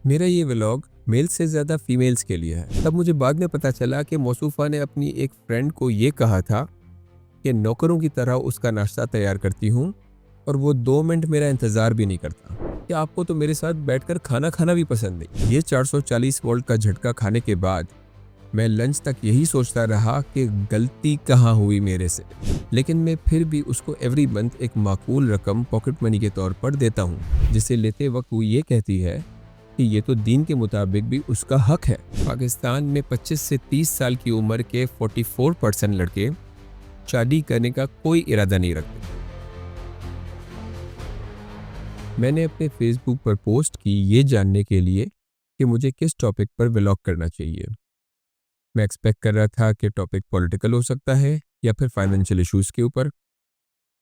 मेरा ये vlog mail से ज़्यादा फीमेल्स के लिए है। तब मुझे बाद में पता चला कि मौसूफ़ा ने अपनी एक फ्रेंड को ये कहा था कि नौकरों की तरह उसका नाश्ता तैयार करती हूँ और वो 2 मिनट मेरा इंतज़ार भी नहीं करता कि आपको तो मेरे साथ बैठकर खाना खाना भी पसंद नहीं। ये 440 वोल्ट का झटका खाने के बाद मैं लंच तक यही सोचता रहा कि गलती कहाँ हुई मेरे से, लेकिन मैं फिर भी उसको एवरी मंथ एक माकूल रकम पॉकेट मनी के तौर पर देता हूँ, जिसे लेते वक्त वो ये कहती है कि ये तो दीन के मुताबिक भी उसका हक है। पाकिस्तान में 25 से 30 साल की उम्र के 44% लड़के शादी करने का कोई इरादा नहीं रखते। मैंने अपने फेसबुक पर पोस्ट की ये जानने के लिए कि मुझे किस टॉपिक पर व्लॉग करना चाहिए। मैं एक्सपेक्ट कर रहा था कि टॉपिक पॉलिटिकल हो सकता है या फिर फाइनेंशियल इश्यूज़ के ऊपर।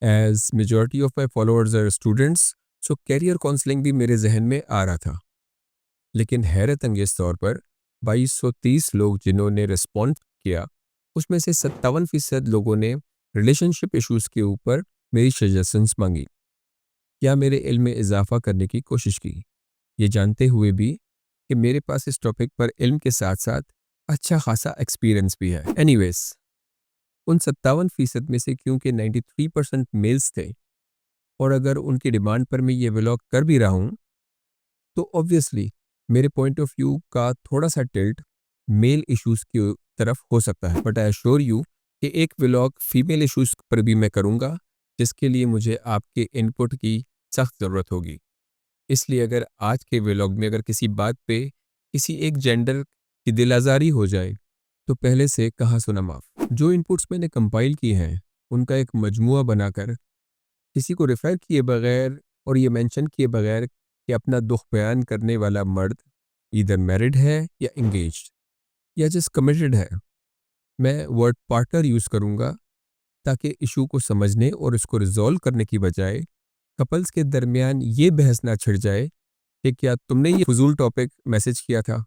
As majority of my followers are students, so career counselling भी मेरे जहन में आ रहा था। लेकिन हैरत अंगेज तौर पर 2230 लोग जिन्होंने रिस्पॉन्ड किया, उसमें से 57% लोगों ने रिलेशनशिप इश्यूज़ के ऊपर मेरी सजेशंस मांगी या मेरे इल्म में इजाफा करने की कोशिश की, ये जानते हुए भी कि मेरे पास इस टॉपिक पर इल्म के साथ साथ अच्छा खासा एक्सपीरियंस भी है। एनीवेज, उन 57% में से क्योंकि 93% मेल्स थे और अगर उनकी डिमांड पर मैं ये व्लॉग कर भी रहा हूँ, तो ऑब्वियसली मेरे पॉइंट ऑफ व्यू का थोड़ा सा टिल्ट मेल इश्यूज़ की तरफ हो सकता है, बट आई एश्योर यू कि एक व्लॉग फीमेल इश्यूज़ पर भी मैं करूँगा, जिसके लिए मुझे आपके इनपुट की सख्त ज़रूरत होगी। इसलिए अगर आज के व्लॉग में अगर किसी बात पे किसी एक जेंडर की दिल आज़ारी हो जाए, तो पहले से कहा सुना माफ़। जो इनपुट्स मैंने कंपाइल किए हैं, उनका एक मजमुआ बनाकर किसी को रेफ़र किए बगैर और ये मेंशन किए बगैर कि अपना दुख बयान करने वाला मर्द ईदर मैरिड है या एंगेज्ड या जस्ट कमिटेड है, मैं वर्ड पार्टनर यूज़ करूँगा ताकि इशू को समझने और इसको रिजॉल्व करने की बजाय कपल्स के दरमियान ये बहस ना छिड़ जाए कि क्या तुमने ये फजूल टॉपिक मैसेज किया था,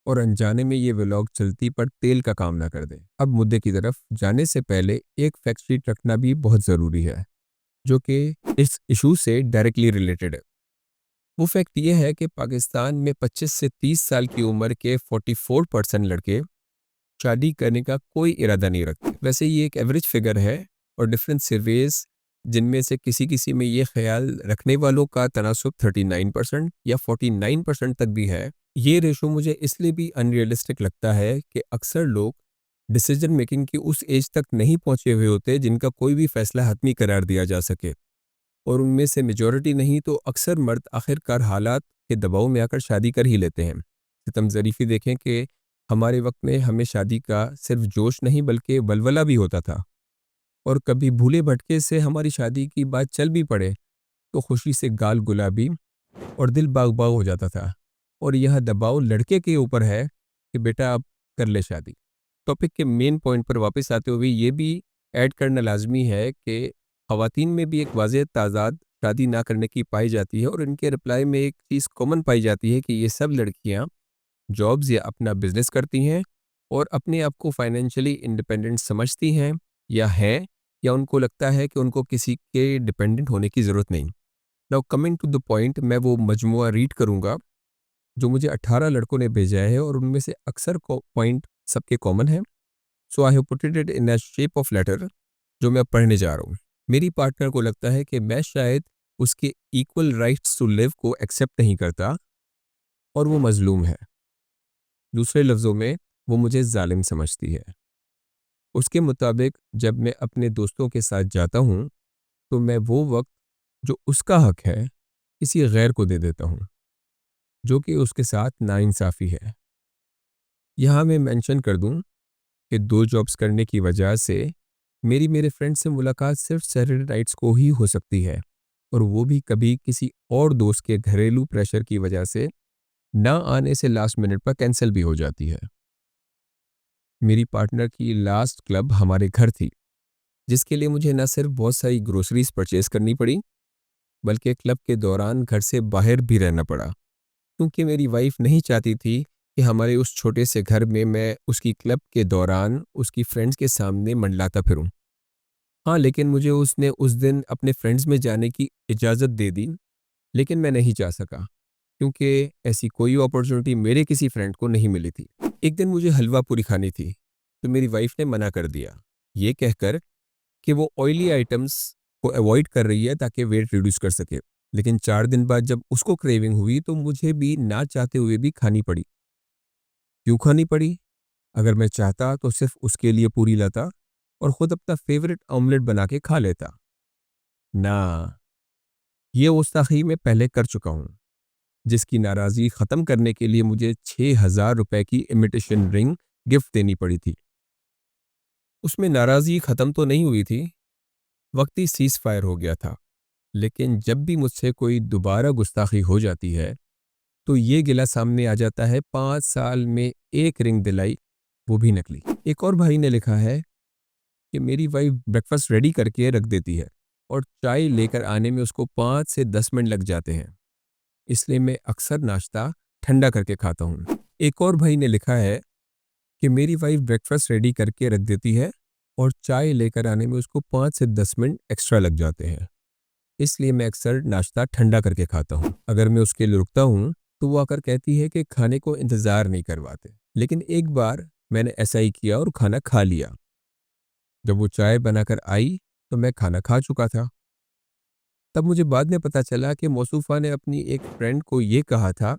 और अनजाने में ये व्लॉग चलती पर तेल का काम ना कर दे। अब मुद्दे की तरफ जाने से पहले एक फैक्ट शीट रखना भी बहुत ज़रूरी है, जो कि इस इशू से डायरेक्टली रिलेटेड है। वो फैक्ट ये है कि पाकिस्तान में 25 से 30 साल की उम्र के 44% लड़के शादी करने का कोई इरादा नहीं रखते। वैसे ये एक एवरेज फिगर है और डिफरेंट सर्वेज जिनमें से किसी किसी में ये ख्याल रखने वालों का तनासुब 39% या 49% तक भी है। ये रेशो मुझे इसलिए भी अनरियलिस्टिक लगता है कि अक्सर लोग डिसीजन मेकिंग की उस एज तक नहीं पहुंचे हुए होते जिनका कोई भी फैसला हतमी करार दिया जा सके, और उनमें से मेजॉरिटी नहीं तो अक्सर मर्द आखिरकार हालात के दबाव में आकर शादी कर ही लेते हैं। सितम ज़रीफ़ी देखें कि हमारे वक्त में हमें शादी का सिर्फ जोश नहीं बल्कि वलवला भी होता था, और कभी भूले भटके से हमारी शादी की बात चल भी पड़े तो खुशी से गाल गुलाबी और दिल बाग बाग हो जाता था। और यह दबाव लड़के के ऊपर है कि बेटा अब कर ले शादी। टॉपिक के मेन पॉइंट पर वापस आते हुए ये भी ऐड करना लाजमी है कि ख़वातीन में भी एक वाज़ेह तादाद शादी ना करने की पाई जाती है, और इनके रिप्लाई में एक चीज़ कॉमन पाई जाती है कि ये सब लड़कियां जॉब्स या अपना बिजनेस करती हैं और अपने आप को फाइनेंशियली इंडिपेंडेंट समझती हैं या उनको लगता है कि उनको किसी के डिपेंडेंट होने की ज़रूरत नहीं। Now coming to the point, मैं वो मजमुआ रीड करूँगा जो मुझे 18 लड़कों ने भेजा है और उनमें से अक्सर पॉइंट सबके कॉमन है। So I have put it in a shape of letter जो मैं अब पढ़ने जा रहा हूँ। मेरी पार्टनर को लगता है कि मैं शायद उसके इक्वल राइट्स टू लिव को एक्सेप्ट नहीं करता और वो मजलूम है। दूसरे लफ्ज़ों में, वो मुझे जालिम समझती है। उसके मुताबिक जब मैं अपने दोस्तों के साथ जाता हूँ तो मैं वो वक्त जो उसका हक है किसी गैर को दे देता हूँ, जो कि उसके साथ नाइंसाफ़ी है। यहाँ मैं मेंशन कर दूँ कि 2 जॉब्स करने की वजह से मेरी मेरे फ्रेंड से मुलाकात सिर्फ सैटरडे नाइट्स को ही हो सकती है, और वो भी कभी किसी और दोस्त के घरेलू प्रेशर की वजह से ना आने से लास्ट मिनट पर कैंसिल भी हो जाती है। मेरी पार्टनर की लास्ट क्लब हमारे घर थी, जिसके लिए मुझे न सिर्फ बहुत सारी ग्रोसरीज परचेज करनी पड़ी, बल्कि क्लब के दौरान घर से बाहर भी रहना पड़ा, क्योंकि मेरी वाइफ नहीं चाहती थी कि हमारे उस छोटे से घर में मैं उसकी क्लब के दौरान उसकी फ्रेंड्स के सामने मंडलाता फिरूं। हाँ, लेकिन मुझे उसने उस दिन अपने फ्रेंड्स में जाने की इजाज़त दे दी, लेकिन मैं नहीं जा सका। क्योंकि ऐसी कोई अपॉर्चुनिटी मेरे किसी फ्रेंड को नहीं मिली थी। एक दिन मुझे हलवा पूरी खानी थी, तो मेरी वाइफ ने मना कर दिया, ये कहकर कि वो ऑयली आइटम्स को अवॉइड कर रही है ताकि वेट रिड्यूस कर सके। लेकिन 4 दिन बाद जब उसको क्रेविंग हुई तो मुझे भी ना चाहते हुए भी खानी पड़ी। क्यों खानी पड़ी? अगर मैं चाहता तो सिर्फ उसके लिए पूरी लाता और खुद अपना फेवरेट ऑमलेट बना के खा लेता। ना, ये गुस्ताखी मैं पहले कर चुका हूँ, जिसकी नाराज़गी ख़त्म करने के लिए मुझे 6,000 रुपए की इमिटेशन रिंग गिफ्ट देनी पड़ी थी। उसमें नाराज़गी ख़त्म तो नहीं हुई थी, वक्ती सीज़ फायर हो गया था। लेकिन जब भी मुझसे कोई दोबारा गुस्ताखी हो जाती है, तो ये गिला सामने आ जाता है, 5 साल में 1 रिंग दिलाई, वो भी नकली। एक और भाई ने लिखा है कि मेरी वाइफ ब्रेकफास्ट रेडी करके रख देती है और चाय लेकर आने में उसको 5 से 10 मिनट लग जाते हैं। इसलिए मैं अक्सर नाश्ता ठंडा करके खाता हूँ। एक और भाई ने लिखा है कि मेरी वाइफ ब्रेकफास्ट रेडी करके रख देती है और चाय लेकर आने में उसको 5 से 10 मिनट एक्स्ट्रा लग जाते हैं। इसलिए मैं अक्सर नाश्ता ठंडा करके खाता हूँ। अगर मैं उसके लिए रुकता हूँ तो वो आकर कहती है कि खाने को इंतज़ार नहीं करवाते। लेकिन एक बार मैंने ऐसा ही किया और खाना खा लिया। जब वो चाय बनाकर आई तो मैं खाना खा चुका था। तब मुझे बाद में पता चला कि मौसूफ़ा ने अपनी एक फ्रेंड को ये कहा था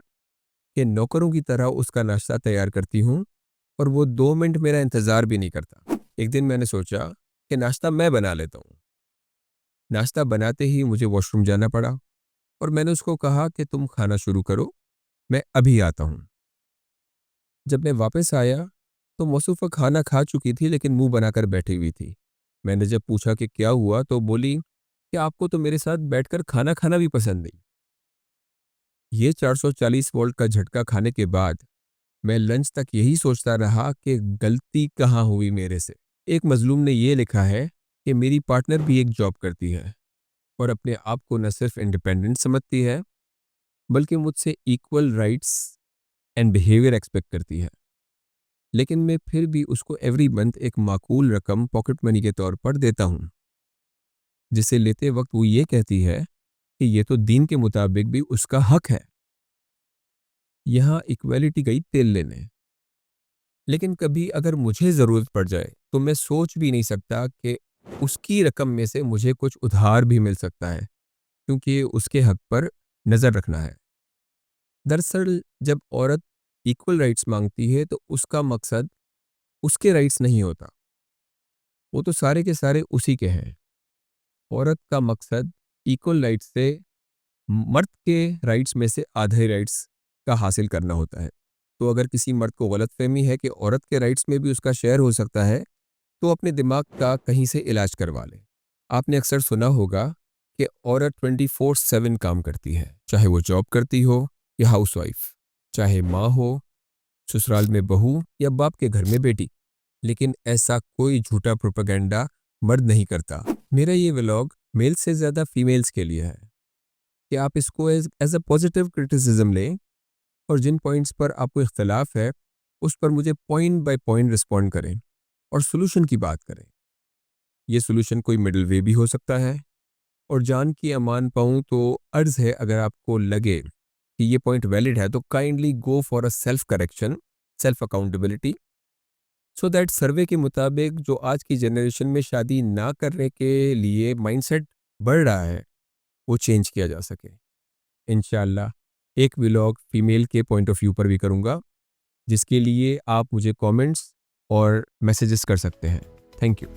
कि नौकरों की तरह उसका नाश्ता तैयार करती हूँ और वो 2 मिनट मेरा इंतज़ार भी नहीं करता। एक दिन मैंने सोचा कि नाश्ता मैं बना लेता हूँ। नाश्ता बनाते ही मुझे वॉशरूम जाना पड़ा और मैंने उसको कहा कि तुम खाना शुरू करो, मैं अभी आता हूँ। जब मैं वापस आया तो मौसूफ़ा खाना खा चुकी थी लेकिन मुंह बनाकर बैठी हुई थी। मैंने जब पूछा कि क्या हुआ तो बोली कि आपको तो मेरे साथ बैठकर खाना खाना भी पसंद नहीं। ये 440 वोल्ट का झटका खाने के बाद मैं लंच तक यही सोचता रहा कि गलती कहाँ हुई मेरे से। एक मजलूम ने ये लिखा है कि मेरी पार्टनर भी एक जॉब करती है और अपने आप को न सिर्फ इंडिपेंडेंट समझती है बल्कि मुझसे equal rights and behaviour expect करती है। लेकिन मैं फिर भी उसको एवरी मंथ एक माकूल रकम पॉकेट मनी के तौर पर देता हूँ, जिसे लेते वक्त वो ये कहती है कि ये तो दीन के मुताबिक भी उसका हक है। यहाँ इक्वालिटी गई तेल लेने। लेकिन कभी अगर मुझे ज़रूरत पड़ जाए तो मैं सोच भी नहीं सकता कि उसकी रकम में से मुझे कुछ उधार भी मिल सकता है, क्योंकि उसके हक पर नज़र रखना है। दरअसल जब औरत इक्वल राइट्स मांगती है तो उसका मकसद उसके राइट्स नहीं होता, वो तो सारे के सारे उसी के हैं। औरत का मकसद इक्वल राइट्स से मर्द के राइट्स में से आधे राइट्स का हासिल करना होता है। तो अगर किसी मर्द को गलतफहमी है कि औरत के राइट्स में भी उसका शेयर हो सकता है, तो अपने दिमाग का कहीं से इलाज करवा ले। आपने अक्सर सुना होगा कि औरत 24/7 काम करती है, चाहे वो जॉब करती हो या हाउसवाइफ, चाहे माँ हो, ससुराल में बहू या बाप के घर में बेटी। लेकिन ऐसा कोई झूठा प्रोपेगेंडा मर्द नहीं करता। मेरा ये व्लॉग मेल से ज़्यादा फीमेल्स के लिए है कि आप इसको एज अ पॉजिटिव क्रिटिसिज्म लें और जिन पॉइंट्स पर आपको इख्तलाफ है उस पर मुझे पॉइंट बाय पॉइंट रिस्पॉन्ड करें और सोल्यूशन की बात करें। ये सोल्यूशन कोई मिडिल वे भी हो सकता है। और जान की अमान पाऊँ तो अर्ज़ है, अगर आपको लगे कि ये पॉइंट वैलिड है तो kindly go for a self correction, self accountability, so that survey के मुताबिक जो आज की जनरेशन में शादी ना करने के लिए माइंडसेट बढ़ रहा है वो चेंज किया जा सके। इंशाल्लाह एक व्लॉग फीमेल के पॉइंट ऑफ व्यू पर भी करूँगा, जिसके लिए आप मुझे कमेंट्स और मैसेजेस कर सकते हैं। Thank you.